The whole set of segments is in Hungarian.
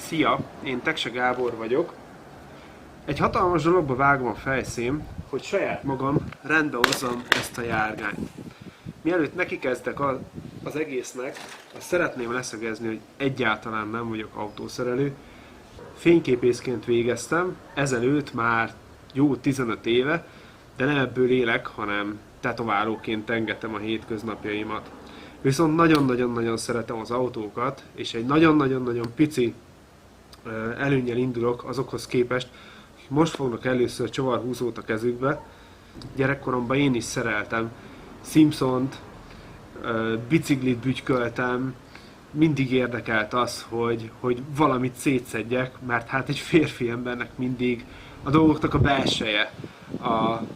Szia! Én Tekse Gábor vagyok. Egy hatalmas dologba vágom a fejszém, hogy saját magam rendbe hozzam ezt a járgányt. Mielőtt neki kezdek az egésznek, azt szeretném leszögezni, hogy egyáltalán nem vagyok autószerelő. Fényképészként végeztem, ezelőtt már jó 15 éve, de nem ebből élek, hanem tetoválóként engedtem a hétköznapjaimat. Viszont nagyon-nagyon-nagyon szeretem az autókat, és egy nagyon-nagyon-nagyon pici előnnyel indulok azokhoz képest, hogy most fognak először csavarhúzót a kezükbe. Gyerekkoromban én is szereltem Simpsont, biciklit bütyköltem, mindig érdekelt az, hogy valamit szétszedjek, mert hát egy férfi embernek mindig a dolgoknak a belseje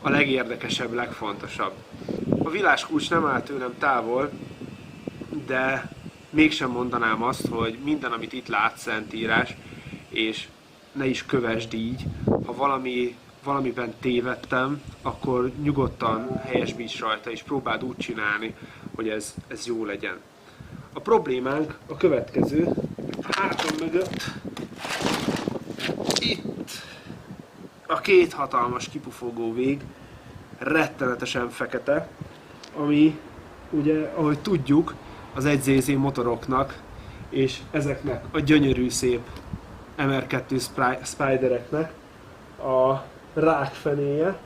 a legérdekesebb, legfontosabb. A világkulcs nem áll tőlem távol, de mégsem mondanám azt, hogy minden, amit itt látsz, szentírás, és ne is kövesd így. Ha valamiben tévedtem, akkor nyugodtan helyesbíts rajta, és próbáld úgy csinálni, hogy ez jó legyen. A problémánk a következő, a hátam mögött, itt a két hatalmas kipufogó vég, rettenetesen fekete, ami ugye, ahogy tudjuk, az 1ZZ motoroknak és ezeknek a gyönyörű szép MR2 Spidereknek a rákfenéje,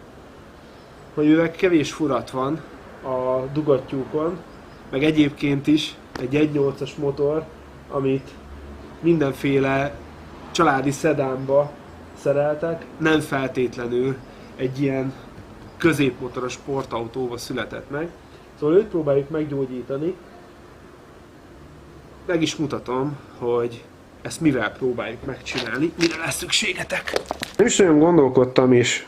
hogy mivel kevés furat van a dugattyúkon, meg egyébként is egy 1.8-as motor, amit mindenféle családi szedánba szereltek, nem feltétlenül egy ilyen középmotoros sportautóba született meg. Szóval őt próbáljuk meggyógyítani. Meg is mutatom, hogy ezt mivel próbáljuk megcsinálni, mire lesz szükségetek. Nem is nagyon gondolkodtam, és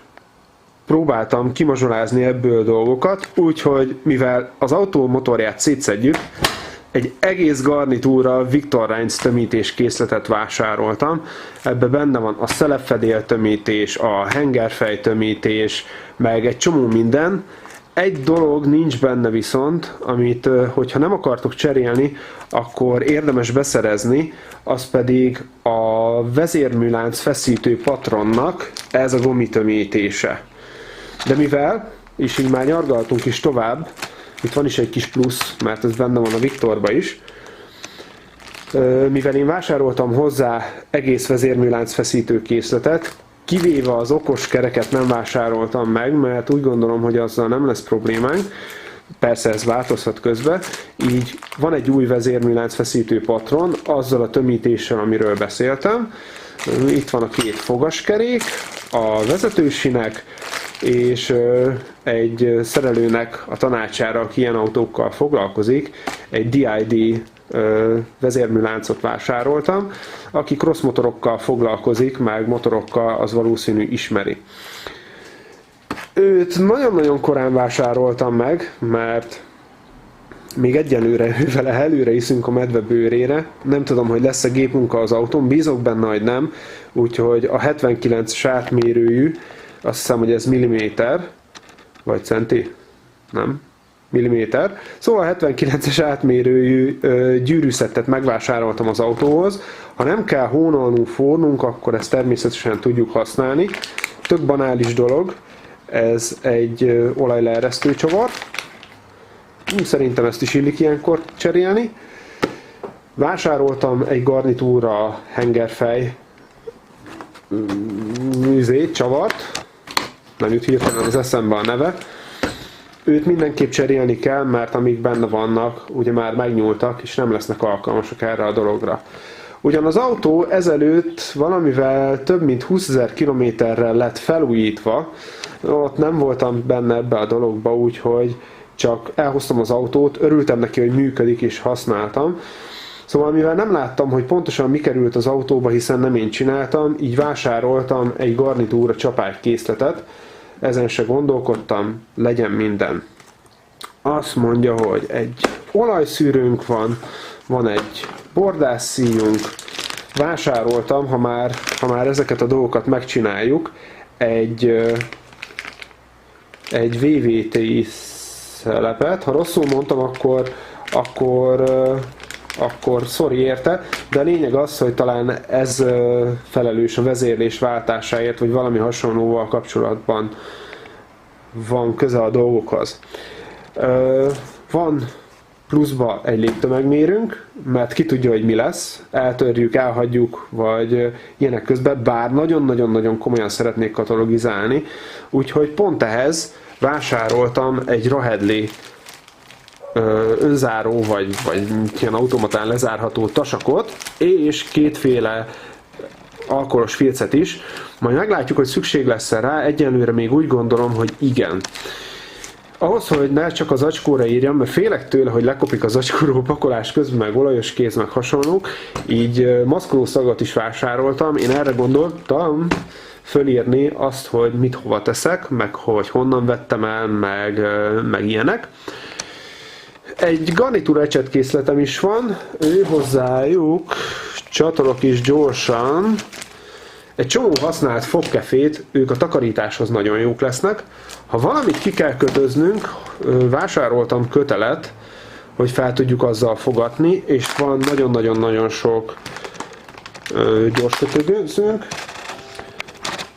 próbáltam kimazsolázni ebből dolgokat, úgyhogy mivel az autó motorját szétszedjük, egy egész garnitúra Victor Reins tömítés készletet vásároltam. Ebbe benne van a szelepfedél tömítés, a hengerfej tömítés, meg egy csomó minden. Egy dolog nincs benne viszont, amit, hogyha nem akartok cserélni, akkor érdemes beszerezni, az pedig a vezérműlánc feszítő patronnak ez a gumitömítése. De mivel, és így már nyargaltunk is tovább, itt van is egy kis plusz, mert ez benne van a Victorba is, mivel én vásároltam hozzá egész vezérműlánc feszítő készletet, kivéve az okos kereket nem vásároltam meg, mert úgy gondolom, hogy azzal nem lesz problémánk. Persze ez változhat közben. Így van egy új vezérműlánc feszítő patron, azzal a tömítéssel, amiről beszéltem. Itt van a két fogaskerék, a vezetősinek, és egy szerelőnek a tanácsára, aki ilyen autókkal foglalkozik, egy DID vezérműláncot vásároltam. Aki crossmotorokkal foglalkozik, meg motorokkal, az valószínű ismeri. Őt nagyon-nagyon korán vásároltam meg, mert még egyelőre vele előre iszünk a medve bőrére. Nem tudom, hogy lesz-e gépmunka az autón, bízok benne, hogy nem. Úgyhogy a 79-es átmérőjű, azt hiszem, hogy ez milliméter, vagy centi? Nem? Milliméter. Szóval 79-es átmérőjű gyűrűszettet megvásároltam az autóhoz. Ha nem kell hónolnunk, fornunk, akkor ezt természetesen tudjuk használni. Tök banális dolog. Ez egy olajleeresztő csavar. Szerintem ezt is illik ilyenkor cserélni. Vásároltam egy garnitúra hengerfej csavart. Nem jut hirtelen az eszembe a neve. Őt mindenképp cserélni kell, mert amíg benne vannak, ugye már megnyúltak, és nem lesznek alkalmasak erre a dologra. Ugyan az autó ezelőtt valamivel több mint 20 000 kilométerrel lett felújítva, ott nem voltam benne ebbe a dologba, úgyhogy csak elhoztam az autót, örültem neki, hogy működik, és használtam. Szóval mivel nem láttam, hogy pontosan mi került az autóba, hiszen nem én csináltam, így vásároltam egy garnitúra csapágykészletet. Ezen se gondolkodtam, legyen minden. Azt mondja, hogy egy olajszűrőnk van egy bordásszíjunk. Vásároltam, ha már ezeket a dolgokat megcsináljuk, egy VVT-i szelepet. Ha rosszul mondtam, akkor akkor sorry érte, de a lényeg az, hogy talán ez felelős a vezérlés váltásáért, vagy valami hasonlóval kapcsolatban van köze a dolgokhoz. Van pluszba egy légtömegmérőnk, mert ki tudja, hogy mi lesz, eltörjük, elhagyjuk, vagy ilyenek közben, bár nagyon-nagyon-nagyon komolyan szeretnék katalogizálni, úgyhogy pont ehhez vásároltam egy Rahedli önzáró, vagy ilyen automatán lezárható tasakot, és kétféle alkoholos filcet is. Majd meglátjuk, hogy szükség lesz rá, egyelőre még úgy gondolom, hogy igen. Ahhoz, hogy ne csak az zacskóra írjam, mert félek tőle, hogy lekopik az zacskóról pakolás közben, meg olajos kéz, meg hasonlók, így maszkolószagot is vásároltam. Én erre gondoltam fölírni azt, hogy mit hova teszek, meg hogy honnan vettem el, meg ilyenek. Egy garnitúra ecsetkészletem is van, ő hozzájuk csatolok is gyorsan egy csomó használt fogkefét, ők a takarításhoz nagyon jók lesznek. Ha valamit ki kell kötöznünk, vásároltam kötelet, hogy fel tudjuk azzal fogatni, és van nagyon-nagyon-nagyon sok gyors kötőzőnk.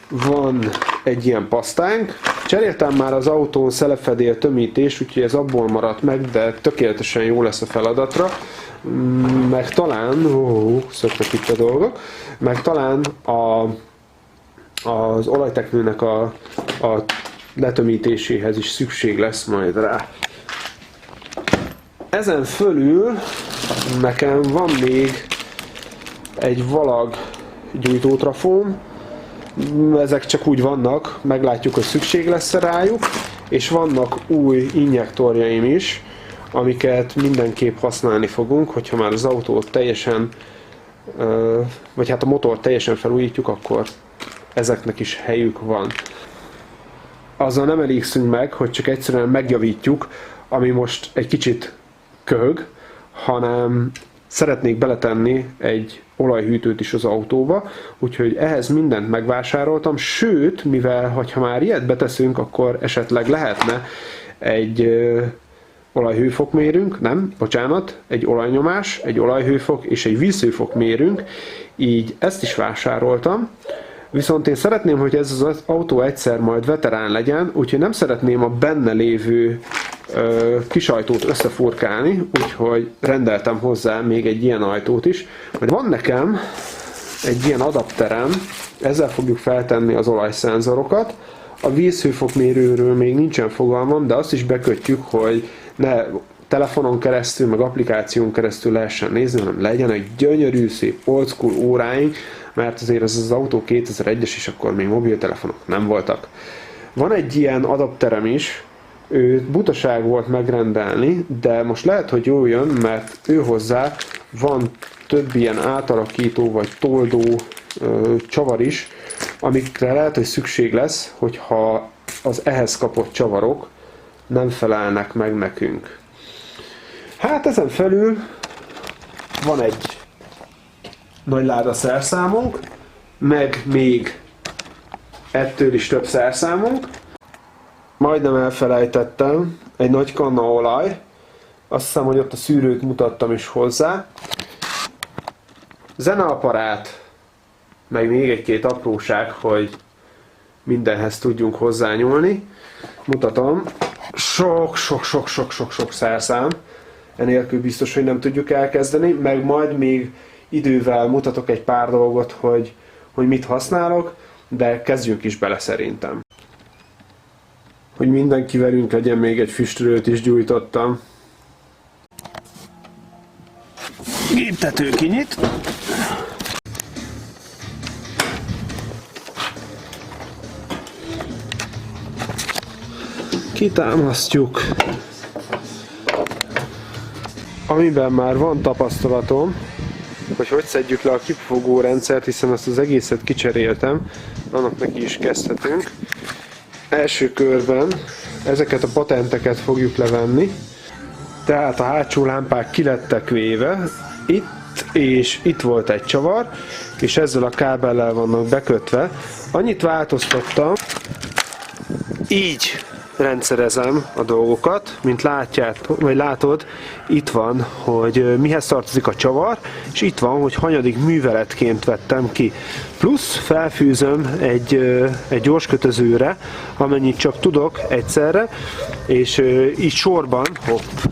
Van egy ilyen pasztánk. Cseréltem már az autón szelepfedél tömítés, úgyhogy ez abból maradt meg, de tökéletesen jó lesz a feladatra. Meg talán, szöktek itt a dolgok, meg talán az olajteknőnek a letömítéséhez is szükség lesz majd rá. Ezen fölül nekem van még egy valag gyújtótrafóm, ezek csak úgy vannak, meglátjuk, hogy szükség lesz rájuk, és vannak új injektorjaim is, amiket mindenképp használni fogunk, hogyha már az autót teljesen, vagy hát a motort teljesen felújítjuk, akkor ezeknek is helyük van. Azzal nem elégszünk meg, hogy csak egyszerűen megjavítjuk, ami most egy kicsit köhög, hanem szeretnék beletenni egy olajhűtőt is az autóba, úgyhogy ehhez mindent megvásároltam, sőt, mivel ha már ilyet beteszünk, akkor esetleg lehetne egy olajhőfokmérőnk, egy olajnyomás, egy olajhőfok és egy vízhőfokmérőnk, így ezt is vásároltam. Viszont én szeretném, hogy ez az autó egyszer majd veterán legyen, úgyhogy nem szeretném a benne lévő kis ajtót összefurkálni, úgyhogy rendeltem hozzá még egy ilyen ajtót is. Majd van nekem egy ilyen adapterem, ezzel fogjuk feltenni az olajszenzorokat. A vízhőfokmérőről még nincsen fogalmam, de azt is bekötjük, hogy ne telefonon keresztül, meg applikáción keresztül lehessen nézni, hanem legyen egy gyönyörű, szép old school óráink, mert azért ez az autó 2001-es, és akkor még mobiltelefonok nem voltak. Van egy ilyen adapterem is, ő butaság volt megrendelni, de most lehet, hogy jól jön, mert ő hozzá van több ilyen átalakító vagy toldó csavar is, amikre lehet, hogy szükség lesz, hogyha az ehhez kapott csavarok nem felelnek meg nekünk. Hát ezen felül van egy nagy láda szerszámunk, meg még ettől is több szerszámunk. Majdnem elfelejtettem, egy nagy kanna olaj, azt hiszem, hogy ott a szűrőt mutattam is hozzá. Zeneaparát, meg még egy-két apróság, hogy mindenhez tudjunk hozzányúlni. Mutatom, sok szerszám, enélkül biztos, hogy nem tudjuk elkezdeni, meg majd még idővel mutatok egy pár dolgot, hogy mit használok, de kezdjünk is bele szerintem. Hogy mindenki velünk legyen, még egy füstölőt is gyújtottam. Géptető kinyit. Kitámasztjuk. Amiben már van tapasztalatom, hogy szedjük le a kipufogó rendszert, hiszen azt az egészet kicseréltem, annak neki is kezdhetünk. Első körben ezeket a patenteket fogjuk levenni, tehát a hátsó lámpák ki lettek véve, itt és itt volt egy csavar, és ezzel a kábellel vannak bekötve. Annyit változtattam, így rendszerezem a dolgokat, mint látod, itt van, hogy mihez tartozik a csavar, és itt van, hogy hanyadik műveletként vettem ki. Plusz felfűzöm egy gyorskötözőre, amennyit csak tudok egyszerre, és így sorban,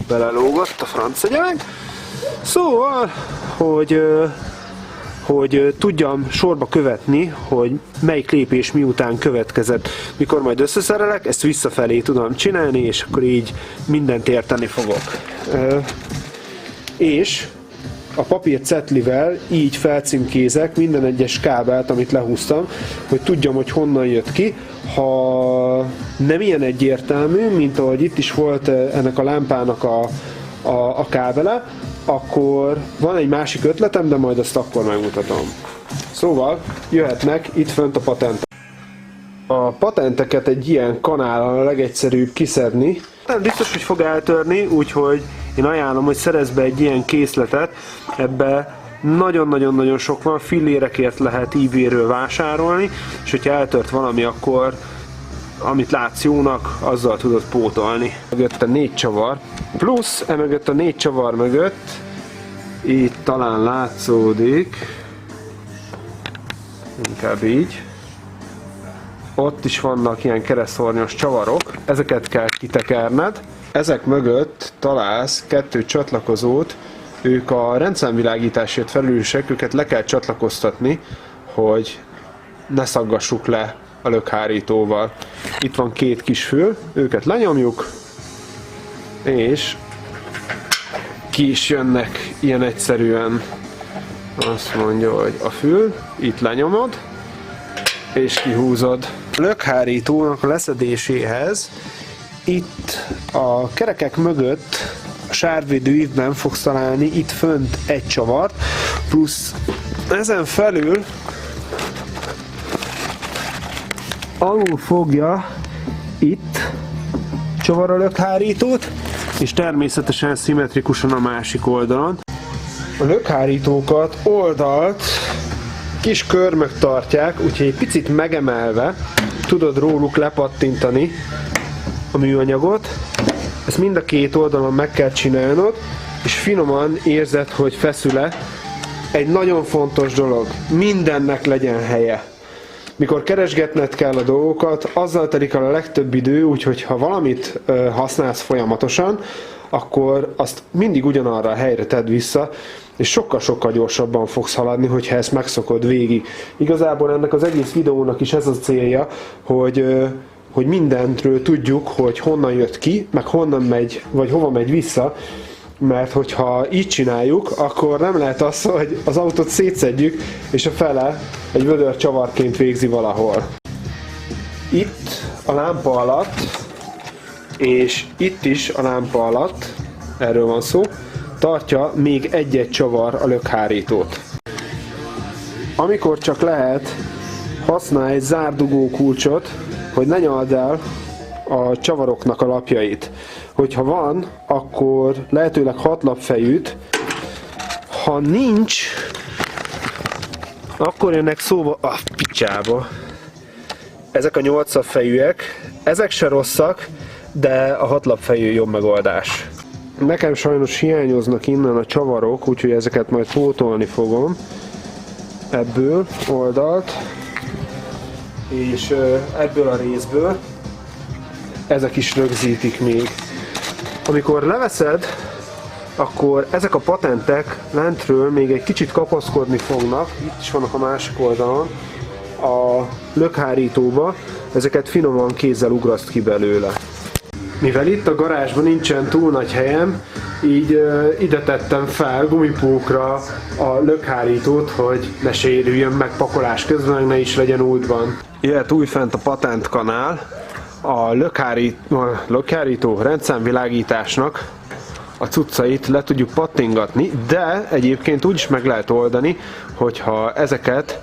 belelógott a francia gyerek. Szóval, hogy tudjam sorba követni, hogy melyik lépés miután következett. Mikor majd összeszerelek, ezt visszafelé tudom csinálni, és akkor így mindent érteni fogok. És a papír cetlivel így felcímkézek minden egyes kábelt, amit lehúztam, hogy tudjam, hogy honnan jött ki. Ha nem ilyen egyértelmű, mint ahogy itt is volt ennek a lámpának a kábele, akkor van egy másik ötletem, de majd azt akkor megmutatom. Szóval jöhetnek itt fönt a patentek. A patenteket egy ilyen kanállal a legegyszerűbb kiszedni. Nem biztos, hogy fog eltörni, úgyhogy én ajánlom, hogy szerezz be egy ilyen készletet. Ebbe nagyon-nagyon-nagyon sok van, fillérekért lehet eBay-ről vásárolni, és hogyha eltört valami, akkor amit látsz jónak, azzal tudod pótolni. Mögött a 4 csavar, plusz emögött a 4 csavar mögött, itt talán látszódik, inkább így, ott is vannak ilyen kereszthornyos csavarok, ezeket kell kitekerned. Ezek mögött találsz 2 csatlakozót, ők a rendszámvilágításért felelősek, őket le kell csatlakoztatni, hogy ne szaggassuk le a lökhárítóval. Itt van 2 kis fül, őket lenyomjuk, és ki is jönnek ilyen egyszerűen. Azt mondja, hogy a fül, itt lenyomod, és kihúzod. A lökhárítónak a leszedéséhez itt a kerekek mögött a sárvédő ívben fogsz találni itt fönt egy csavart, plusz ezen felül alul fogja itt csavar a lökhárítót, és természetesen szimmetrikusan a másik oldalon. A lökhárítókat oldalt kis körmök tartják, úgyhogy egy picit megemelve tudod róluk lepattintani a műanyagot. Ezt mind a 2 oldalon meg kell csinálnod, és finoman érzed, hogy feszül-e. Egy nagyon fontos dolog, mindennek legyen helye. Mikor keresgetned kell a dolgokat, azzal telik el a legtöbb idő, úgyhogy ha valamit használsz folyamatosan, akkor azt mindig ugyanarra a helyre tedd vissza, és sokkal-sokkal gyorsabban fogsz haladni, hogyha ezt megszokod végig. Igazából ennek az egész videónak is ez a célja, hogy mindentről tudjuk, hogy honnan jött ki, meg honnan megy, vagy hova megy vissza, mert hogyha így csináljuk, akkor nem lehet az, hogy az autót szétszedjük, és a fele egy vödör csavarként végzi valahol. Itt a lámpa alatt, és itt is a lámpa alatt, erről van szó, tartja még egy-egy csavar a lökhárítót. Amikor csak lehet, használj egy zárdugó kulcsot, hogy ne nyald el a csavaroknak a lapjait. Hogyha van, akkor lehetőleg 6 lapfejűt, ha nincs, akkor jönnek szóba a picsába. Ezek a 8 lapfejűek, ezek se rosszak, de a 6 lapfejű jobb megoldás. Nekem sajnos hiányoznak innen a csavarok, úgyhogy ezeket majd pótolni fogom ebből oldalt, és ebből a részből. Ezek is rögzítik még. Amikor leveszed, akkor ezek a patentek lentről még egy kicsit kapaszkodni fognak, itt is vannak a másik oldalon, a lökhárítóba, ezeket finoman kézzel ugraszt ki belőle. Mivel itt a garázsban nincsen túl nagy helyem, így ide tettem fel gumipókra a lökhárítót, hogy ne sérüljön meg pakolás közben, meg ne is legyen útban. Jöhet újfent a patentkanál, a lökhárító rendszámvilágításnak a cuccait le tudjuk pattingatni, de egyébként úgy is meg lehet oldani, hogyha ezeket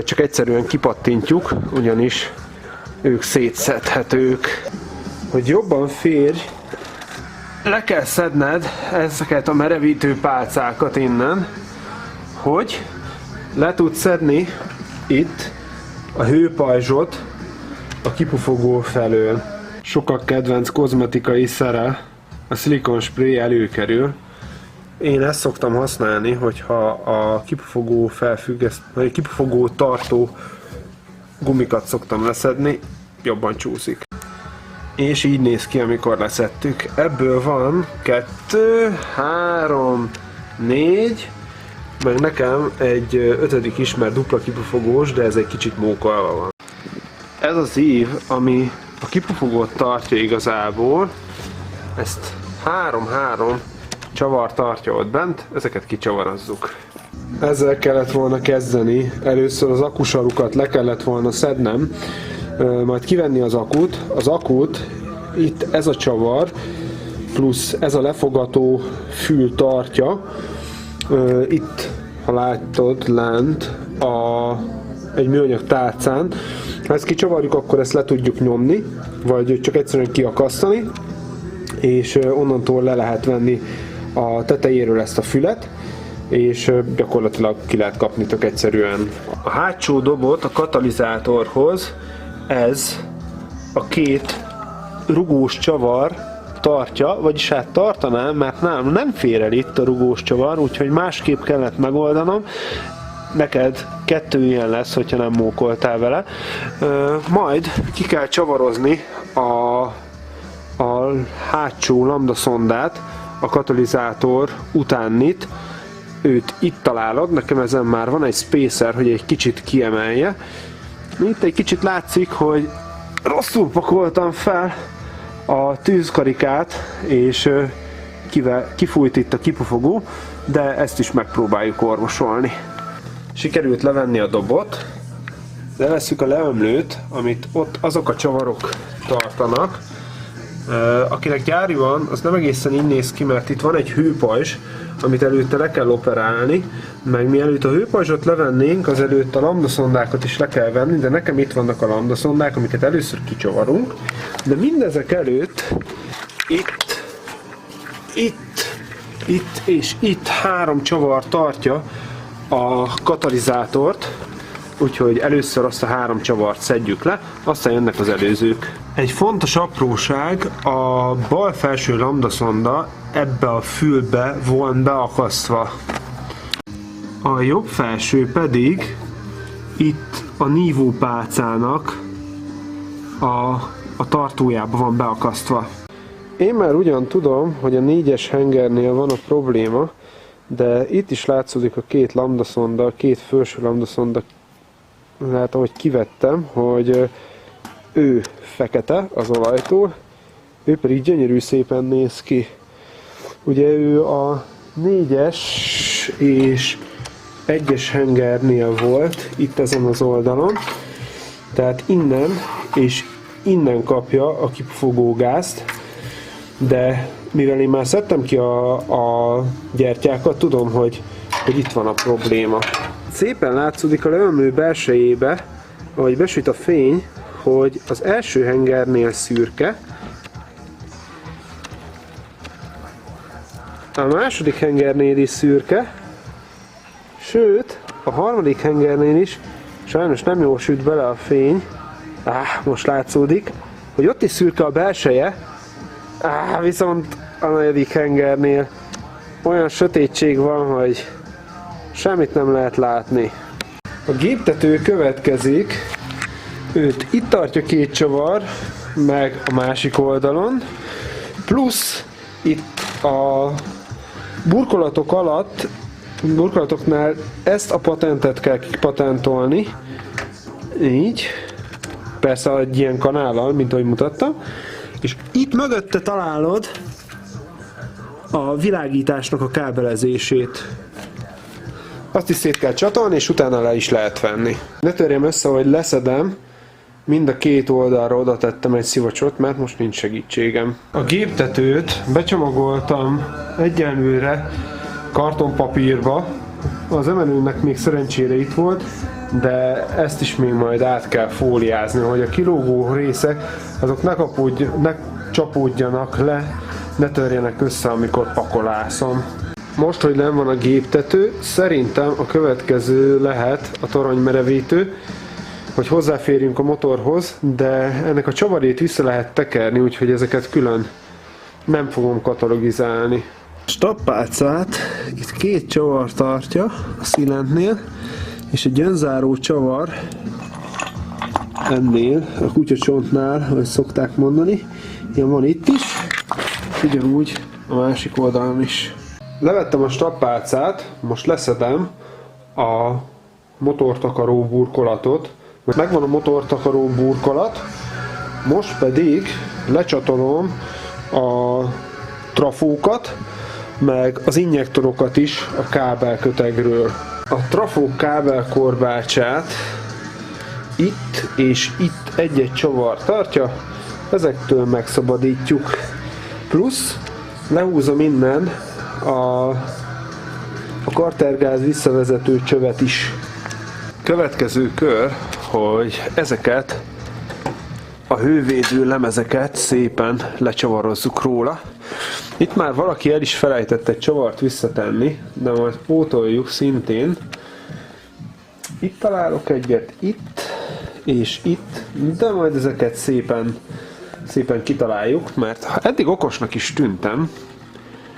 csak egyszerűen kipattintjuk, ugyanis ők szétszedhetők. Hogy jobban férj, le kell szedned ezeket a merevítő pálcákat innen, hogy le tudsz szedni itt a hőpajzsot a kipufogó felől. sokak kedvenc kozmetikai szere, a szilikon spray előkerül. Én ezt szoktam használni, hogyha a kipufogó vagy kipufogó tartó gumikat szoktam leszedni, jobban csúszik. És így néz ki, amikor leszedtük. Ebből van 2, 3, 4, meg nekem egy 5. is, mert dupla kipufogós, de ez egy kicsit mókolva van. Ez az ív, ami a kipufogót tartja igazából, ezt 3-3 csavar tartja ott bent, ezeket kicsavarozzuk. Ezzel kellett volna kezdeni, először az akusarukat le kellett volna szednem, majd kivenni az akut, itt ez a csavar, plusz ez a lefogató fül tartja, itt, ha látod, lent egy műanyag tálcán. Ha ezt kicsavarjuk, akkor ezt le tudjuk nyomni, vagy csak egyszerűen kiakasztani, és onnantól le lehet venni a tetejéről ezt a fület, és gyakorlatilag ki lehet kapni tök egyszerűen. A hátsó dobot a katalizátorhoz ez a 2 rugós csavar tartja, vagyis hát tartanám, mert nem fér el itt a rugós csavar, úgyhogy másképp kellett megoldanom. Neked 2 ilyen lesz, hogyha nem mókoltál vele. Majd ki kell csavarozni a hátsó lambdaszondát, a katalizátor utánit. Őt itt találod, nekem ezen már van egy spacer, hogy egy kicsit kiemelje. Itt egy kicsit látszik, hogy rosszul pakoltam fel a tűzkarikát, és kifújt itt a kipufogó, de ezt is megpróbáljuk orvosolni. Sikerült levenni a dobot, levesszük a leömlőt, amit ott azok a csavarok tartanak. Akinek gyári van, az nem egészen így néz ki, mert itt van egy hőpajzs, amit előtte le kell operálni, meg mielőtt a hőpajzsot levennénk, azelőtt a lambdaszondákat is le kell venni, de nekem itt vannak a lambdaszondák, amiket először kicsavarunk, de mindezek előtt itt és itt 3 csavar tartja a katalizátort, úgyhogy először azt a 3 csavart szedjük le, aztán jönnek az előzők. Egy fontos apróság, a bal felső lambdaszonda ebbe a fülbe van beakasztva. A jobb felső pedig itt a nívópálcának a tartójába van beakasztva. Én már ugyan tudom, hogy a 4-es hengernél van a probléma, de itt is látszódik a 2 lambdaszonda, a 2 felső lambdaszonda, hát ahogy kivettem, hogy ő fekete az olajtól, ő pedig gyönyörű szépen néz ki. Ugye ő a 4-es és 1-es hengernél volt, itt ezen az oldalon, tehát innen és innen kapja a kipufogógázt, de mivel én már szedtem ki a gyertyákat, tudom, hogy itt van a probléma. Szépen látszódik a leömlő belsejébe, ahogy besüt a fény, hogy az első hengernél szürke, a második hengernél is szürke, sőt, a harmadik hengernél is, sajnos nem jól süt bele a fény, most látszódik, hogy ott is szürke a belseje, viszont a 4. hengernél olyan sötétség van, hogy semmit nem lehet látni. A géptető következik, őt itt tartja 2 csavar, meg a másik oldalon, plusz itt a burkolatoknál ezt a patentet kell kipatentolni, így, persze egy ilyen kanállal, mint ahogy mutattam, és itt mögötte találod a világításnak a kábelezését. Azt is szét kell csatolni, és utána le is lehet venni. Ne törjem össze, hogy leszedem, mind a 2 oldalra oda tettem egy szivacsot, mert most nincs segítségem. A géptetőt becsomagoltam egyenlőre kartonpapírba. Az emelőnek még szerencsére itt volt, de ezt is még majd át kell fóliázni, hogy a kilógó részek azok ne csapódjanak le, ne törjenek össze, amikor pakolászom. Most, hogy nem van a géptető, szerintem a következő lehet a toronymerevítő. hogy hozzáférjünk a motorhoz, de ennek a csavarét vissza lehet tekerni, úgyhogy ezeket külön nem fogom katalogizálni. A stappálcát itt két csavar tartja a szilentnél, és egy önzáró csavar ennél, a kutyacsontnál, ahogy szokták mondani. Ilyen van itt is, ugyanúgy a másik oldalon is. Levettem a stappálcát, most leszedem a motortakaró burkolatot. Megvan a motortakaró burkolat, most pedig lecsatolom a trafókat, meg az injektorokat is a kábelkötegről. A trafók kábelkorbácsát itt és itt egy-egy csavar tartja, ezektől megszabadítjuk. Plusz lehúzom innen a kartergáz visszavezető csövet is. Következő kör, hogy ezeket a hővédő lemezeket szépen lecsavarozzuk róla. Itt már valaki el is felejtett egy csavart visszatenni, de majd pótoljuk szintén. Itt találok egyet, itt és itt, de majd ezeket szépen kitaláljuk, mert eddig okosnak is tűntem,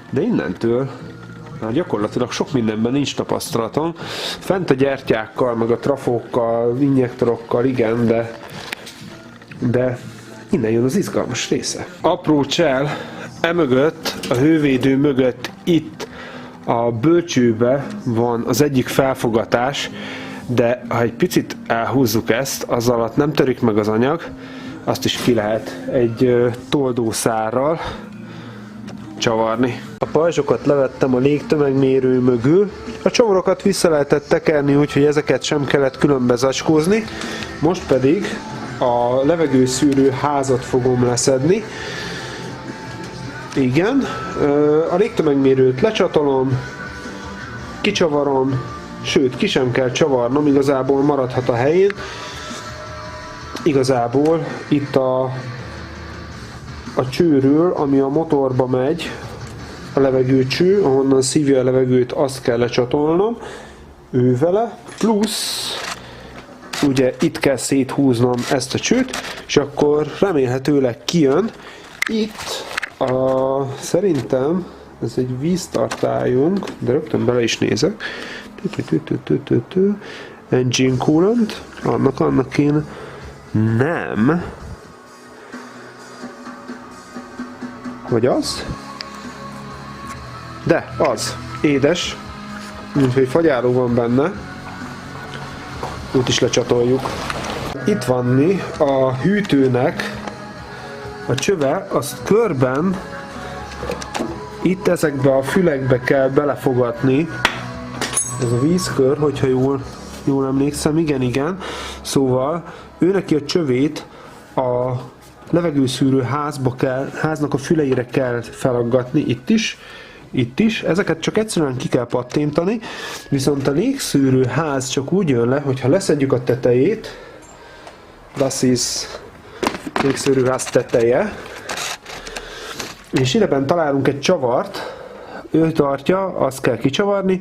de innentől már gyakorlatilag sok mindenben nincs tapasztalatom. Fent a gyertyákkal, meg a trafókkal, injektorokkal, igen, de innen jön az izgalmas része. Apró csel, emögött, a hővédő mögött itt a bölcsőbe van az egyik felfogatás, de ha egy picit elhúzzuk ezt, az alatt nem törik meg az anyag, azt is ki lehet egy toldószárral csavarni. A pajzsokat levettem a légtömegmérő mögül, a csavarokat vissza lehetett tekerni, úgyhogy ezeket sem kellett különbe zacskózni. Most pedig a levegőszűrő házat fogom leszedni. Igen, a légtömegmérőt lecsatolom, kicsavarom, sőt, ki sem kell csavarnom, igazából maradhat a helyén. Igazából itt a csőről, ami a motorba megy, a levegőcső, ahonnan szívja a levegőt, azt kell lecsatolnom ővele, plusz ugye itt kell széthúznom ezt a csőt, és akkor remélhetőleg kijön. Itt szerintem ez egy víztartályunk, de rögtön bele is nézek. Engine coolant, annak én nem. Vagy az? De, az. Édes. Úgyhogy fagyáló van benne. Úgy is lecsatoljuk. Itt van mi a hűtőnek a csöve, azt körben itt ezekbe a fülekbe kell belefogatni. Ez a vízkör, hogyha jól emlékszem, igen. Szóval őneki a csövét a levegőszűrő háznak a füleire kell felaggatni, itt is. Ezeket csak egyszerűen ki kell pattintani, viszont a légszűrő ház csak úgy jön le, hogyha leszedjük a tetejét, das ist légszűrőház teteje, és ideben találunk egy csavart, ő tartja, azt kell kicsavarni,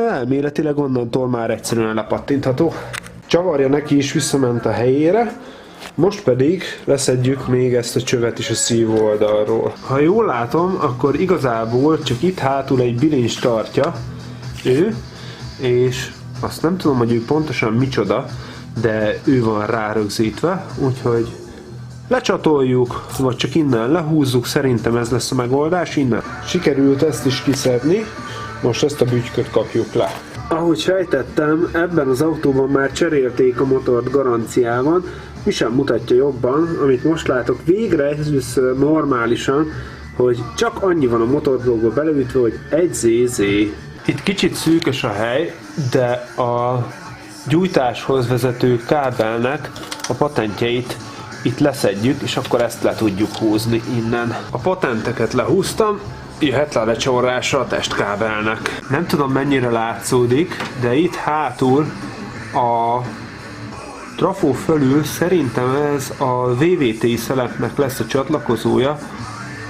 elméletileg onnantól már egyszerűen lepattintható. Csavarja neki is visszament a helyére, most pedig leszedjük még ezt a csövet is a szívó oldalról. Ha jól látom, akkor igazából csak itt hátul egy bilincs tartja ő, és azt nem tudom, hogy ő pontosan micsoda, de ő van rárögzítve, úgyhogy lecsatoljuk, vagy csak innen lehúzzuk, szerintem ez lesz a megoldás, innen. Sikerült ezt is kiszedni, most ezt a bütyköt kapjuk le. Ahogy sejtettem, ebben az autóban már cserélték a motort garanciában, mi sem mutatja jobban, amit most látok végre először normálisan, hogy csak annyi van a motorblogba beleütve, hogy egy ZZ. Itt kicsit szűkös a hely, de a gyújtáshoz vezető kábelnek a patentjeit itt leszedjük, és akkor ezt le tudjuk húzni innen. A patenteket lehúztam, jöhet le a lecsavarrása a testkábelnek. Nem tudom mennyire látszódik, de itt hátul a trafó fölül szerintem ez a VVT szelepnek lesz a csatlakozója,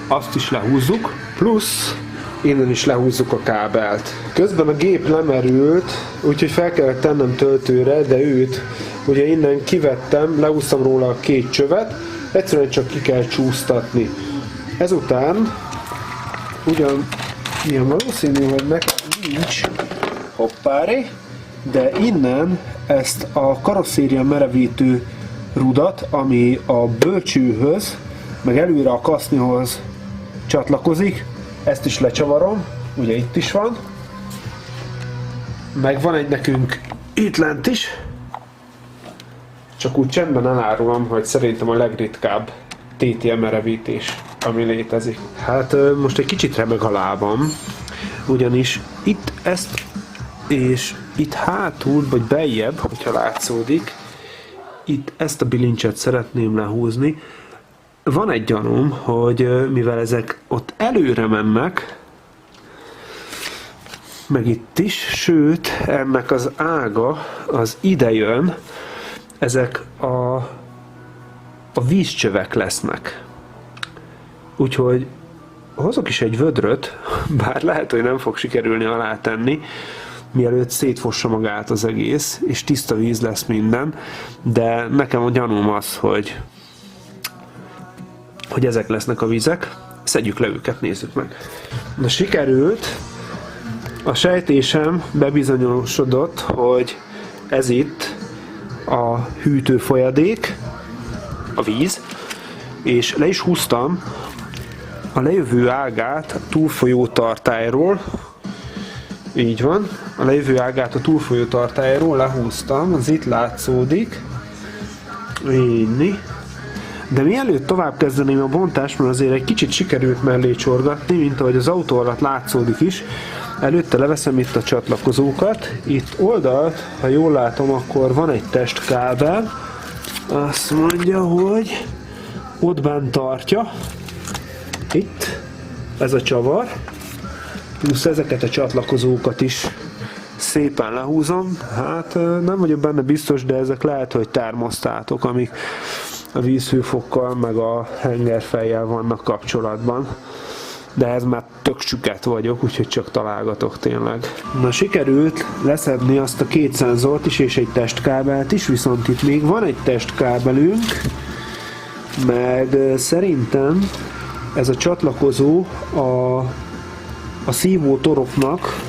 azt is lehúzzuk, plusz innen is lehúzzuk a kábelt. Közben a gép lemerült, úgyhogy fel kellett tennem töltőre, de őt ugye innen kivettem, lehúztam róla a két csövet, egyszerűen csak ki kell csúsztatni. Ezután ugyan ilyen valószínű, hogy nekem nincs hoppári, de innen ezt a karosszéria merevítő rudat, ami a bölcsőhöz, meg előre a kasznihoz csatlakozik, ezt is lecsavarom, ugye itt is van, meg van egy nekünk itt lent is, csak úgy csendben elárulom, hogy szerintem a legritkább TTM merevítés, ami létezik. Hát most egy kicsit remeg a lábam, ugyanis itt ezt, és itt hátul, vagy beljebb, hogyha látszódik, itt ezt a bilincset szeretném lehúzni. Van egy gyanúm, hogy mivel ezek ott előre mennek, meg itt is, sőt, ennek az ága az ide jön, ezek a vízcsövek lesznek. Úgyhogy hozok is egy vödröt, bár lehet, hogy nem fog sikerülni alátenni, mielőtt szétfossa magát az egész, és tiszta víz lesz minden, de nekem a gyanúm az, hogy ezek lesznek a vizek. Szedjük le őket, nézzük meg. Na, sikerült. A sejtésem bebizonyosodott, hogy ez itt a hűtőfolyadék, a víz, és le is húztam a lejövő ágát a túlfolyó tartályról. Így van, a lejövő ágát a túlfolyó tartályról lehúztam, az itt látszódik. Így. De mielőtt tovább kezdeném a bontást, mert azért egy kicsit sikerült mellé csorgatni, mint ahogy az autó alatt látszódik is, előtte leveszem itt a csatlakozókat. Itt oldalt, ha jól látom, akkor van egy testkábel. Azt mondja, hogy ott bent tartja. Itt. Ez a csavar. Plusz ezeket a csatlakozókat is szépen lehúzom. Hát nem vagyok benne biztos, de ezek lehet, hogy termosztátok, amik a vízhőfokkal meg a hengerfejjel vannak kapcsolatban. De ez már tök süket vagyok, úgyhogy csak találgatok tényleg. Na, sikerült leszedni azt a két szenzort is és egy testkábelt is, viszont itt még van egy testkábelünk, meg szerintem ez a csatlakozó a szívó toroknak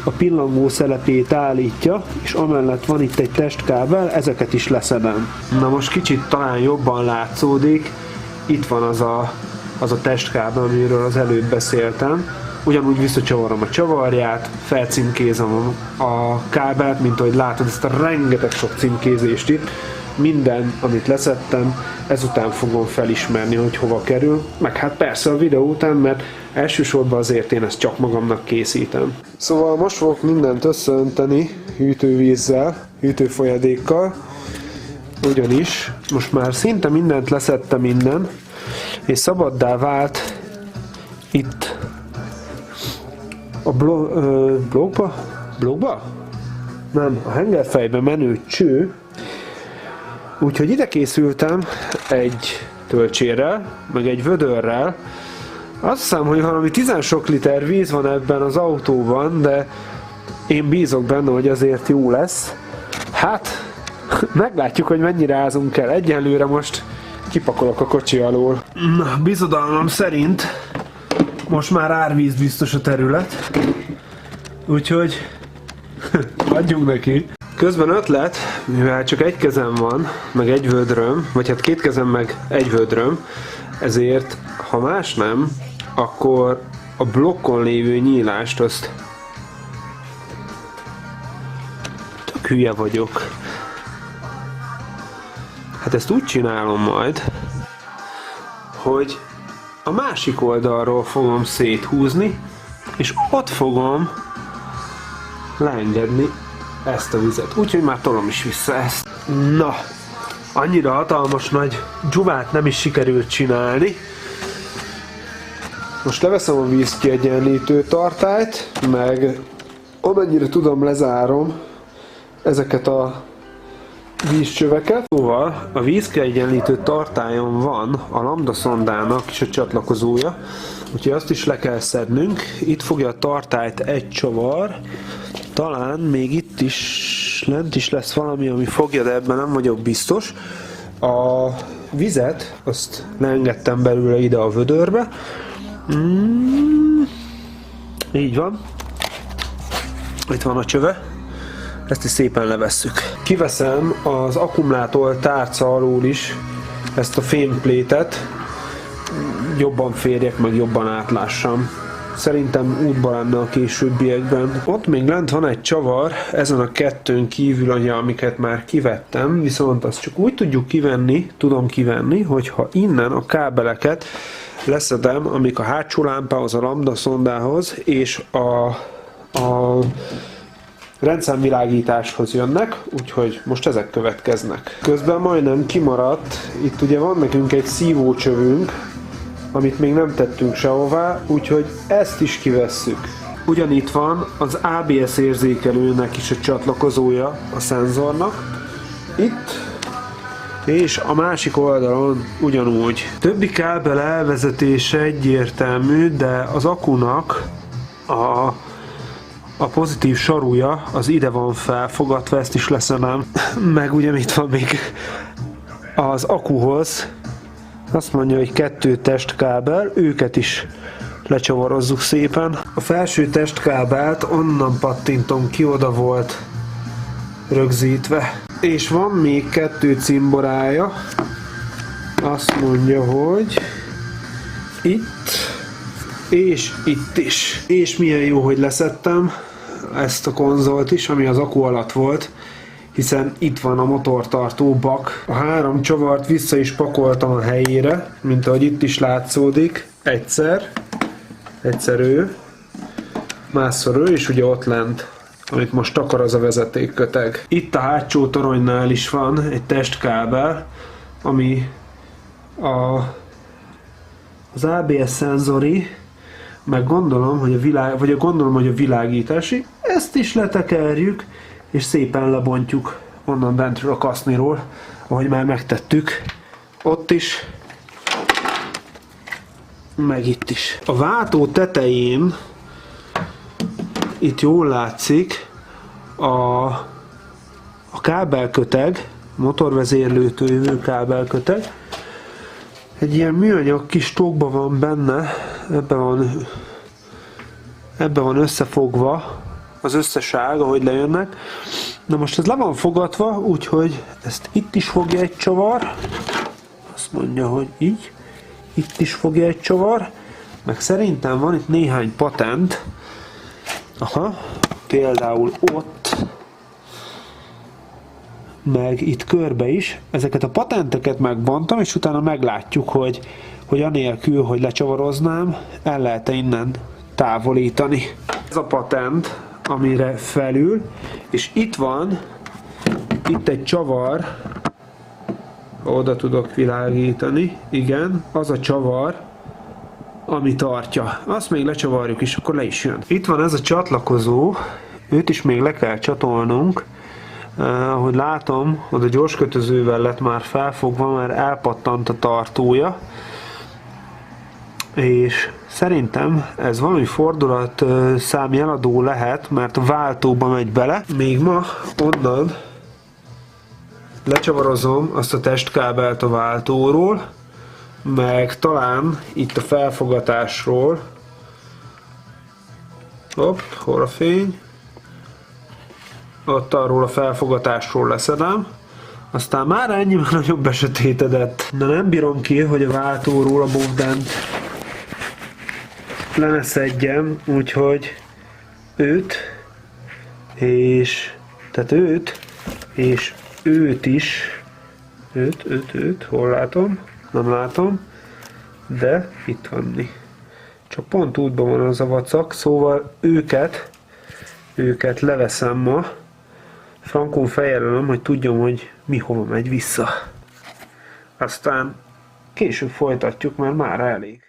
a pillangó szelepét állítja, és amellett van itt egy testkábel, ezeket is leszedem. Na, most kicsit talán jobban látszódik, itt van az a testkábel, amiről az előbb beszéltem. Ugyanúgy visszacsavarom a csavarját, felcímkézem a kábelt, mint ahogy látod ezt a rengeteg sok címkézést itt. Minden, amit leszettem, ezután fogom felismerni, hogy hova kerül. Meg hát persze a videó után, mert elsősorban azért én ezt csak magamnak készítem. Szóval most fogok mindent összeönteni hűtővízzel, hűtőfolyadékkal. Ugyanis most már szinte mindent leszettem innen, és szabaddá vált itt a blogba? Nem, a hengerfejbe menő cső. Úgyhogy ide készültem egy töltsérrel, meg egy vödörrel. Azt hiszem, hogy valami 10 sok liter víz van ebben az autóban, de én bízok benne, hogy azért jó lesz. Hát, meglátjuk, hogy mennyire ázunk el. Egyenlőre most kipakolok a kocsi alól. Na, bizodalmam szerint most már árvíz biztos a terület. Úgyhogy adjunk neki. Közben ötlet, mivel csak egy kezem van, meg egy vödröm, vagy hát két kezem meg egy vödröm, ezért, ha más nem, akkor a blokkon lévő nyílást azt tök hülye vagyok. Hát ezt úgy csinálom majd, hogy a másik oldalról fogom széthúzni, és ott fogom leengedni ezt a vizet. Úgyhogy már tolom is vissza ezt. Na, annyira hatalmas nagy dzsuvát nem is sikerült csinálni. Most leveszem a vízkiegyenlítő tartályt, meg amennyire tudom lezárom ezeket a vízcsöveket. Szóval a vízkiegyenlítő tartályon van a lambda szondának is a csatlakozója, úgyhogy azt is le kell szednünk. Itt fogja a tartályt egy csavar, talán még itt is, lent is lesz valami, ami fogja, de ebben nem vagyok biztos. A vizet, azt leengedtem belőle ide a vödörbe. Így van. Itt van a csöve. Ezt is szépen levesszük. Kiveszem az akkumulátor tárca alól is ezt a fémplétet. Jobban férjek, meg jobban átlássam. Szerintem útban lenne a későbbiekben. Ott még lent van egy csavar, ezen a kettőn kívül, amiket már kivettem, viszont azt csak úgy tudom kivenni, hogyha innen a kábeleket leszedem, amik a hátsó lámpához, a lambda szondához és a rendszámvilágításhoz jönnek, úgyhogy most ezek következnek. Közben majdnem kimaradt, itt ugye van nekünk egy szívócsövünk, amit még nem tettünk sehová, úgyhogy ezt is kivesszük. Ugyanitt van az ABS érzékelőnek is a csatlakozója a szenzornak. Itt és a másik oldalon ugyanúgy. Többi kábel elvezetése egyértelmű, de az akunak a pozitív sarúja az ide van felfogatva, ezt is leszedem. Meg ugye itt van még az akuhoz, azt mondja, hogy 2 testkábel, őket is lecsavarozzuk szépen. A felső testkábelt onnan pattintom ki, oda volt rögzítve. És van még 2 cimborája, azt mondja, hogy itt és itt is. És milyen jó, hogy leszedtem ezt a konzolt is, ami az akku alatt volt, hiszen itt van a motortartó bak. A 3 csavart vissza is pakoltam a helyére, mint ahogy itt is látszódik. Egyszer ő, másszor ő, és ugye ott lent, amit most akar, az a vezetékköteg. Itt a hátsó toronynál is van egy testkábel, ami az ABS szenzori, meg gondolom, hogy a világítási. Ezt is letekerjük, és szépen lebontjuk onnan bentről a kaszniról, ahogy már megtettük. Ott is, meg itt is. A váltó tetején, itt jól látszik, a kábelköteg, motorvezérlőtől jövő kábelköteg. Egy ilyen műanyag kis tókban van benne, ebbe van összefogva az összes ág, ahogy lejönnek. Na most ez le van fogatva, úgyhogy ezt itt is fogja egy csavar. Azt mondja, hogy így. Itt is fogja egy csavar. Meg szerintem van itt néhány patent. Aha, például ott. Meg itt körbe is. Ezeket a patenteket megbontom, és utána meglátjuk, hogy anélkül, hogy lecsavaroznám, el lehet-e innen távolítani. Ez a patent, amire felül, és itt van, itt egy csavar, oda tudok világítani, igen, az a csavar, ami tartja. Azt még lecsavarjuk, és akkor le is jön. Itt van ez a csatlakozó, őt is még le kell csatolnunk. Ahogy látom, oda gyorskötözővel lett már felfogva, mert elpattant a tartója. És szerintem ez valami fordulatszám jeladó lehet, mert a váltóba megy bele. Még ma onnan lecsavarozom azt a testkábelt a váltóról, meg talán itt a felfogatásról. Hopp, hol a fény? Ott arról a felfogatásról leszedem. Aztán már ennyiben nagyobb besötétedett. Na nem bírom ki, hogy a váltóról a bovdánt le ne szedjem, úgyhogy őt és őt is, hol látom? Nem látom, de itt van mi. Csak pont útban van az a vacak, szóval őket leveszem ma, frankon fejelölöm, hogy tudjam, hogy mi hova megy vissza. Aztán később folytatjuk, mert már elég.